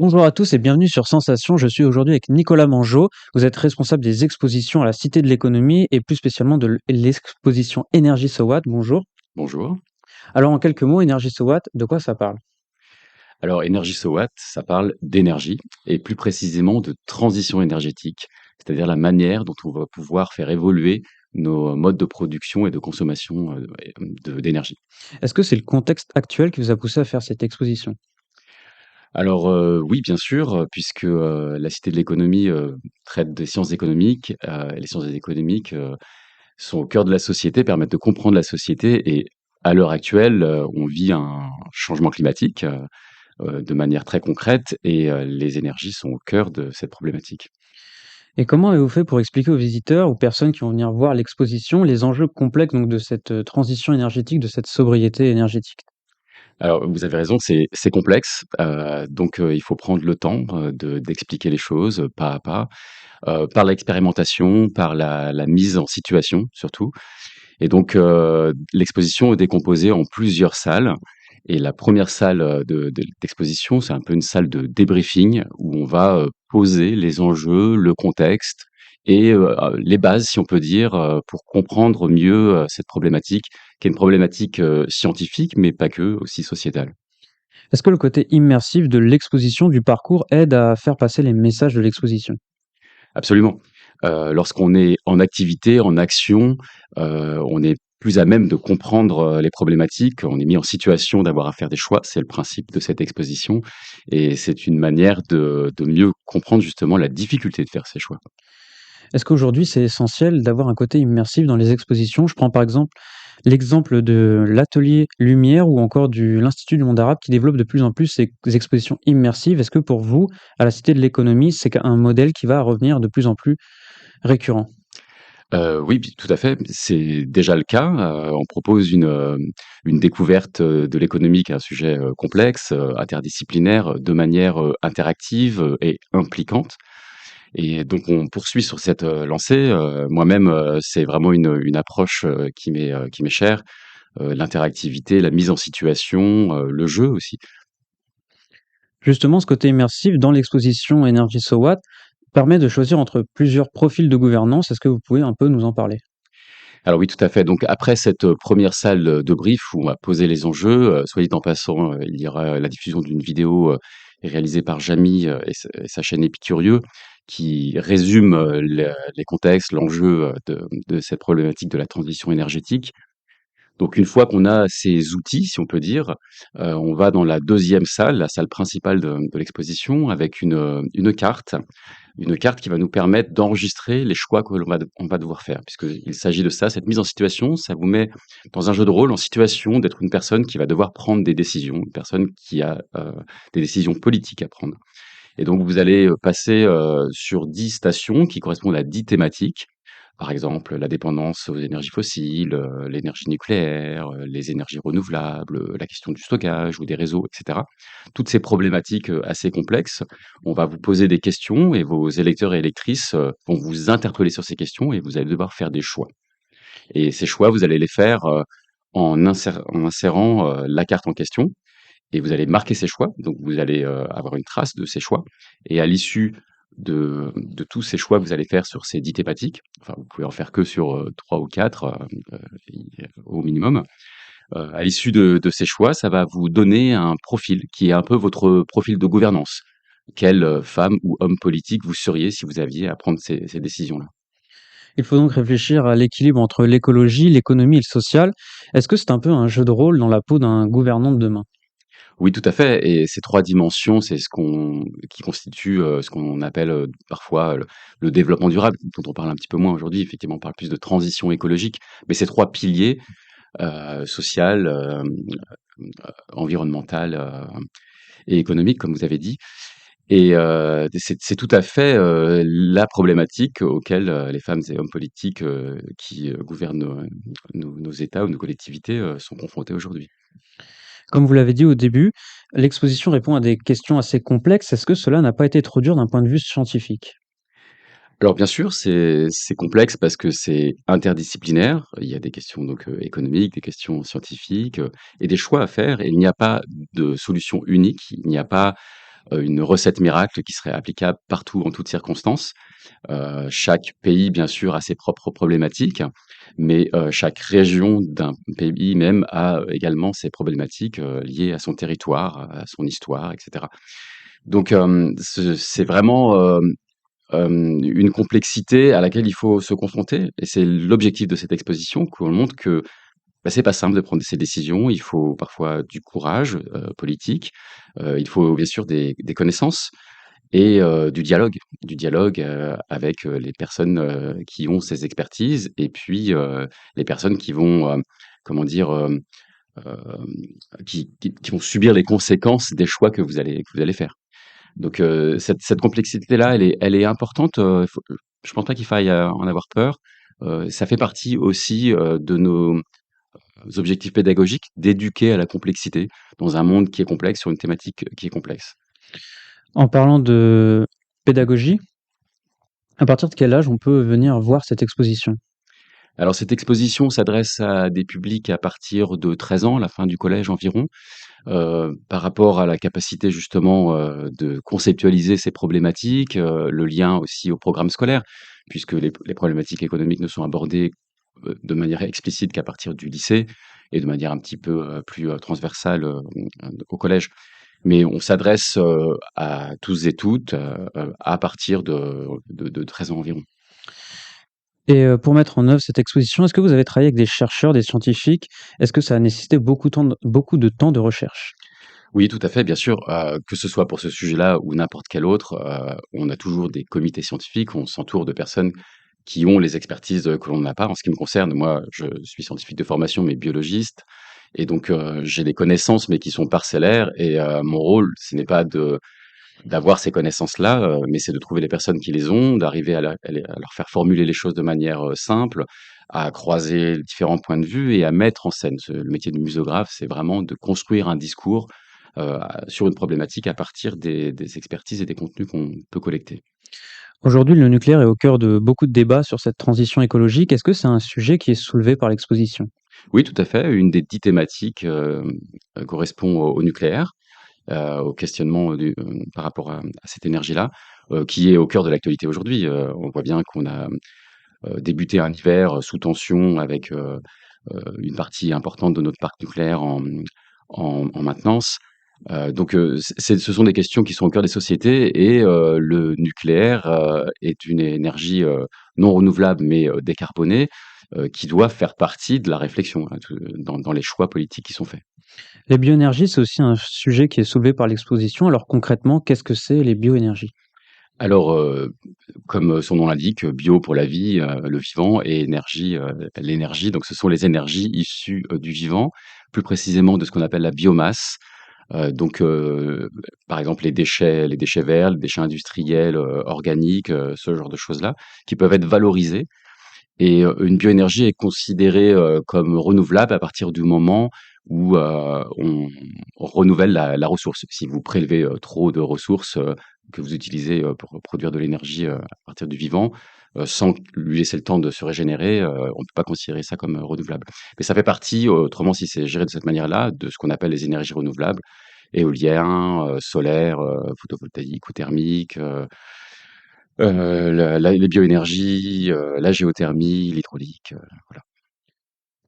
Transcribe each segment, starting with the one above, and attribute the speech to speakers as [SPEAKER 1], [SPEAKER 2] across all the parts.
[SPEAKER 1] Bonjour à tous et bienvenue sur Sensation. Je suis aujourd'hui avec Nicolas Mangeot. Vous êtes responsable des expositions à la Cité de l'économie et plus spécialement de l'exposition Énergie So What. Bonjour.
[SPEAKER 2] Bonjour.
[SPEAKER 1] Alors en quelques mots, Énergie So What, de quoi ça parle?
[SPEAKER 2] Alors, Énergie So What, ça parle d'énergie et plus précisément de transition énergétique, c'est-à-dire la manière dont on va pouvoir faire évoluer nos modes de production et de consommation d'énergie.
[SPEAKER 1] Est-ce que c'est le contexte actuel qui vous a poussé à faire cette exposition?
[SPEAKER 2] Alors oui, bien sûr, puisque la Cité de l'économie traite des sciences économiques. Et les sciences économiques sont au cœur de la société, permettent de comprendre la société. Et à l'heure actuelle, on vit un changement climatique de manière très concrète et les énergies sont au cœur de cette problématique.
[SPEAKER 1] Et comment avez-vous fait pour expliquer aux visiteurs, aux personnes qui vont venir voir l'exposition, les enjeux complexes donc, de cette transition énergétique, de cette sobriété énergétique?
[SPEAKER 2] Alors vous avez raison, c'est complexe, donc il faut prendre le temps, d'expliquer les choses, pas à pas, par l'expérimentation, par la mise en situation surtout. Et donc l'exposition est décomposée en plusieurs salles. Et la première salle, d'exposition, c'est un peu une salle de débriefing où on va, poser les enjeux, le contexte et les bases, si on peut dire, pour comprendre mieux, cette problématique, qui est une problématique, scientifique, mais pas que, aussi sociétale.
[SPEAKER 1] Est-ce que le côté immersif de l'exposition, du parcours, aide à faire passer les messages de l'exposition?
[SPEAKER 2] Absolument. Lorsqu'on est en activité, en action, on est plus à même de comprendre, les problématiques. On est mis en situation d'avoir à faire des choix. C'est le principe de cette exposition et c'est une manière de mieux comprendre justement la difficulté de faire ces choix.
[SPEAKER 1] Est-ce qu'aujourd'hui, c'est essentiel d'avoir un côté immersif dans les expositions? Je prends par exemple l'exemple de l'atelier Lumière ou encore de l'Institut du monde arabe qui développe de plus en plus ces expositions immersives. Est-ce que pour vous, à la Cité de l'économie, c'est un modèle qui va revenir de plus en plus récurrent?
[SPEAKER 2] Oui, puis tout à fait, c'est déjà le cas. On propose une découverte, de l'économie qui est un sujet, complexe, interdisciplinaire, de manière, interactive, et impliquante. Et donc on poursuit sur cette, lancée. Moi-même, c'est vraiment une approche, qui m'est chère, l'interactivité, la mise en situation, le jeu aussi.
[SPEAKER 1] Justement, ce côté immersif dans l'exposition Energy So What permet de choisir entre plusieurs profils de gouvernance. Est-ce que vous pouvez un peu nous en parler?
[SPEAKER 2] Alors oui, tout à fait. Donc après cette, première salle, de brief où on va poser les enjeux, soit dit en passant, il y aura la diffusion d'une vidéo, réalisée par Jamy, et sa chaîne Épicurieux qui résume, les contextes, l'enjeu, de cette problématique de la transition énergétique. Donc une fois qu'on a ces outils, si on peut dire, on va dans la deuxième salle, la salle principale de l'exposition avec une carte qui va nous permettre d'enregistrer les choix que on va devoir faire. Puisqu'il s'agit de ça, cette mise en situation, ça vous met dans un jeu de rôle en situation d'être une personne qui va devoir prendre des décisions, une personne qui a, des décisions politiques à prendre. Et donc vous allez, passer, sur 10 stations qui correspondent à 10 thématiques. Par exemple, la dépendance aux énergies fossiles, l'énergie nucléaire, les énergies renouvelables, la question du stockage ou des réseaux, et cetera. Toutes ces problématiques, assez complexes, on va vous poser des questions et vos électeurs et électrices, vont vous interpeller sur ces questions et vous allez devoir faire des choix. Et ces choix, vous allez les faire, en insérant, la carte en question et vous allez marquer ces choix. Donc vous allez, avoir une trace de ces choix et à l'issue de tous ces choix que vous allez faire sur ces 10 thématiques, enfin vous pouvez en faire que sur, 3 ou 4, au minimum. À l'issue de ces choix, ça va vous donner un profil qui est un peu votre profil de gouvernance. Quelle, femme ou homme politique vous seriez si vous aviez à prendre ces décisions-là?
[SPEAKER 1] Il faut donc réfléchir à l'équilibre entre l'écologie, l'économie et le social. Est-ce que c'est un peu un jeu de rôle dans la peau d'un gouvernant de demain?
[SPEAKER 2] Oui, tout à fait. Et ces 3 dimensions, c'est qui constitue, ce qu'on appelle, parfois, le développement durable, dont on parle un petit peu moins aujourd'hui. Effectivement, on parle plus de transition écologique. Mais ces 3 piliers, social, environnemental, et économique, comme vous avez dit. Et c'est tout à fait, la problématique auquel, les femmes et hommes politiques, qui, gouvernent, nos États ou nos collectivités, sont confrontés aujourd'hui.
[SPEAKER 1] Comme vous l'avez dit au début, l'exposition répond à des questions assez complexes. Est-ce que cela n'a pas été trop dur d'un point de vue scientifique?
[SPEAKER 2] Alors bien sûr, c'est complexe parce que c'est interdisciplinaire. Il y a des questions donc, économiques, des questions scientifiques, et des choix à faire et il n'y a pas de solution unique. Il n'y a pas, une recette miracle qui serait applicable partout, en toutes circonstances. Chaque pays, bien sûr, a ses propres problématiques, mais chaque région d'un pays même a également ses problématiques, liées à son territoire, à son histoire et cetera. Donc c'est vraiment, une complexité à laquelle il faut se confronter et c'est l'objectif de cette exposition, qu'on montre que, bah, c'est pas simple de prendre ces décisions. Il faut parfois du courage, politique, il faut bien sûr des connaissances et du dialogue, avec, les personnes, qui ont ces expertises et puis, les personnes qui vont, comment dire? Hem, qui vont subir les conséquences des choix que vous allez faire. Donc cette complexité-là, elle est importante, faut je pense pas qu'il faille, en avoir peur. Ça fait partie aussi, de nos objectifs pédagogiques, d'éduquer à la complexité dans un monde qui est complexe, sur une thématique qui est complexe.
[SPEAKER 1] En parlant de pédagogie, à partir de quel âge on peut venir voir cette exposition?
[SPEAKER 2] Alors cette exposition s'adresse à des publics à partir de 13 ans, la fin du collège environ, par rapport à la capacité justement, de conceptualiser ces problématiques, le lien aussi au programme scolaire, puisque les problématiques économiques ne sont abordées, de manière explicite qu'à partir du lycée et de manière un petit peu, plus, transversale, au collège. Mais on s'adresse, à tous et toutes, à partir de 13 ans environ.
[SPEAKER 1] Et pour mettre en œuvre cette exposition, est-ce que vous avez travaillé avec des chercheurs, des scientifiques? Est-ce que ça a nécessité beaucoup de temps de recherche?
[SPEAKER 2] Oui, tout à fait, bien sûr, que ce soit pour ce sujet-là ou n'importe quel autre, on a toujours des comités scientifiques, on s'entoure de personnes qui ont les expertises, que l'on n'a pas. En ce qui me concerne, moi, je suis scientifique de formation, mais biologiste et donc j'ai des connaissances, mais qui sont parcellaires et mon rôle, ce n'est pas de d'avoir ces connaissances-là, mais c'est de trouver les personnes qui les ont, d'arriver à leur faire formuler les choses de manière, simple, à croiser différents points de vue et à mettre en scène. Le métier de muséographe, c'est vraiment de construire un discours, sur une problématique à partir des expertises et des contenus qu'on peut collecter.
[SPEAKER 1] Aujourd'hui, le nucléaire est au cœur de beaucoup de débats sur cette transition écologique. Est-ce que c'est un sujet qui est soulevé par l'exposition?
[SPEAKER 2] Oui, tout à fait, une des 10 thématiques, correspond au nucléaire, au questionnement par rapport à cette énergie-là, qui est au cœur de l'actualité aujourd'hui. On voit bien qu'on a, débuté un hiver sous tension avec, une partie importante de notre parc nucléaire en maintenance. Donc ce sont des questions qui sont au cœur des sociétés et le nucléaire, est une énergie, non renouvelable mais décarbonée, qui doit faire partie de la réflexion, hein, dans les choix politiques qui sont faits.
[SPEAKER 1] Les bioénergies, c'est aussi un sujet qui est soulevé par l'exposition. Alors concrètement, qu'est-ce que c'est les bioénergies?
[SPEAKER 2] Alors, comme son nom l'indique, bio pour la vie, le vivant et énergie, l'énergie, donc ce sont les énergies issues, du vivant, plus précisément de ce qu'on appelle la biomasse. Donc par exemple les déchets verts, les déchets industriels, organiques, ce genre de choses-là, qui peuvent être valorisés et une bioénergie est considérée, comme renouvelable à partir du moment où, on renouvelle la ressource. Si vous prélevez, trop de ressources, que vous utilisez, pour produire de l'énergie, à partir du vivant, sans lui laisser le temps de se régénérer, on ne peut pas considérer ça comme, renouvelable. Mais ça fait partie, autrement si c'est géré de cette manière-là, de ce qu'on appelle les énergies renouvelables, éolien, solaire, photovoltaïque ou thermique, les bioénergies, la géothermie, l'hydraulique, voilà.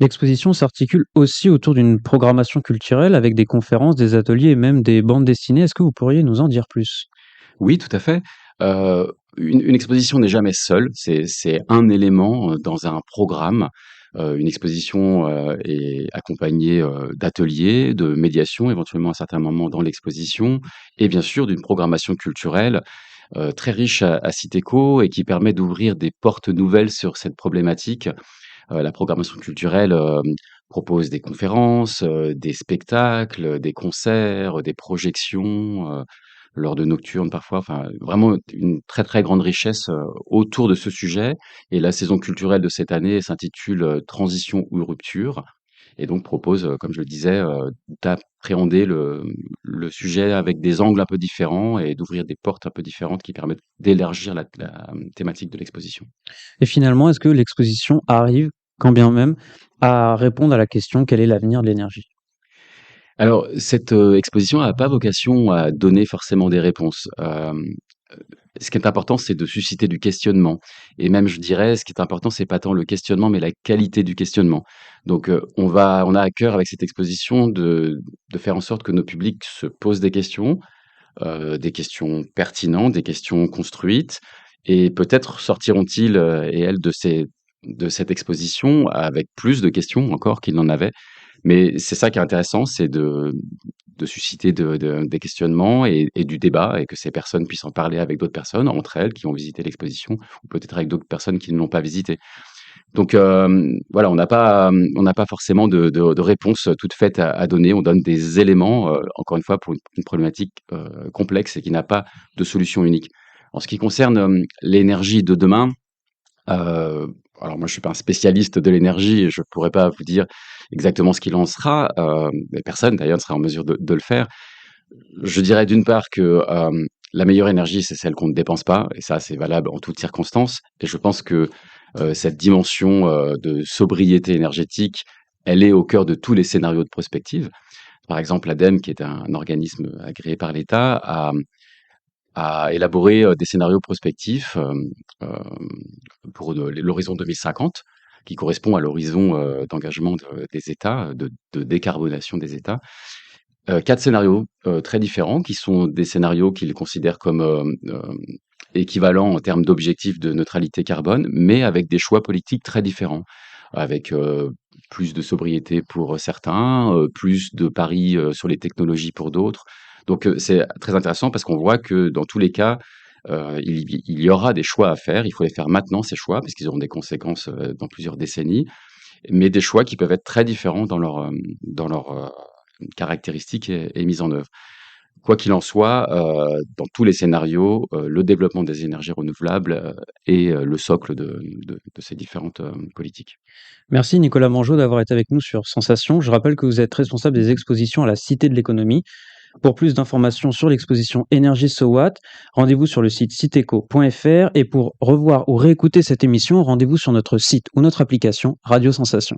[SPEAKER 1] L'exposition s'articule aussi autour d'une programmation culturelle avec des conférences, des ateliers et même des bandes dessinées. Est-ce que vous pourriez nous en dire plus?
[SPEAKER 2] Oui, tout à fait. Une exposition n'est jamais seule, c'est un élément, dans un programme. Une exposition, est accompagnée, d'ateliers, de médiation, éventuellement à certains moments dans l'exposition et bien sûr d'une programmation culturelle, très riche à Citéco et qui permet d'ouvrir des portes nouvelles sur cette problématique. La programmation culturelle, propose des conférences, des spectacles, des concerts, des projections, lors de nocturnes parfois, enfin vraiment une très, très grande richesse, autour de ce sujet et la saison culturelle de cette année s'intitule, «Transition ou rupture» et donc propose, comme je le disais, d'appréhender le sujet avec des angles un peu différents et d'ouvrir des portes un peu différentes qui permettent d'élargir la thématique de l'exposition.
[SPEAKER 1] Et finalement, est-ce que l'exposition arrive, quand bien même, à répondre à la question: «Quel est l'avenir de l'énergie?»
[SPEAKER 2] Alors cette, exposition n'a pas vocation à donner forcément des réponses. Ce qui est important, c'est de susciter du questionnement et même je dirais, ce qui est important, c'est pas tant le questionnement, mais la qualité du questionnement. Donc, on a à cœur avec cette exposition de faire en sorte que nos publics se posent des questions pertinentes, des questions construites et peut-être sortiront-ils, et elles de cette exposition avec plus de questions encore qu'ils n'en avaient. Mais c'est ça qui est intéressant, c'est de susciter des questionnements et du débat et que ces personnes puissent en parler avec d'autres personnes, entre elles, qui ont visité l'exposition ou peut-être avec d'autres personnes qui ne l'ont pas visitée. Donc, voilà, on n'a pas forcément de réponse toute faite à donner. On donne des éléments, encore une fois, pour une problématique, complexe et qui n'a pas de solution unique. En ce qui concerne, l'énergie de demain, Heu, alors moi je suis pas un spécialiste de l'énergie et je pourrais pas vous dire exactement ce qu'il en sera, et personne d'ailleurs ne sera en mesure de le faire. Je dirais d'une part que, la meilleure énergie, c'est celle qu'on ne dépense pas et ça, c'est valable en toutes circonstances et je pense que, cette dimension, de sobriété énergétique, elle est au cœur de tous les scénarios de prospective. Par exemple, l'ADEME, qui est un organisme agréé par l'État, a élaboré, des scénarios prospectifs, pour l'horizon 2050, qui correspond à l'horizon, d'engagement des États, de décarbonation des États. 4 scénarios, très différents qui sont des scénarios qu'ils considèrent comme, équivalents en termes d'objectifs de neutralité carbone, mais avec des choix politiques très différents. Avec, plus de sobriété pour certains, plus de paris, sur les technologies pour d'autres. Donc, c'est très intéressant parce qu'on voit que dans tous les cas, il y aura des choix à faire. Il faut les faire maintenant ces choix, parce qu'ils auront des conséquences, dans plusieurs décennies, mais des choix qui peuvent être très différents dans leurs caractéristiques et mise en œuvre. Quoi qu'il en soit, dans tous les scénarios, le développement des énergies renouvelables, est, le socle de ces différentes, politiques.
[SPEAKER 1] Merci Nicolas Mangeot d'avoir été avec nous sur Sensation. Je rappelle que vous êtes responsable des expositions à la Cité de l'économie. Pour plus d'informations sur l'exposition Énergie So What, rendez-vous sur le site citeco.fr et pour revoir ou réécouter cette émission, rendez-vous sur notre site ou notre application Radio Sensation.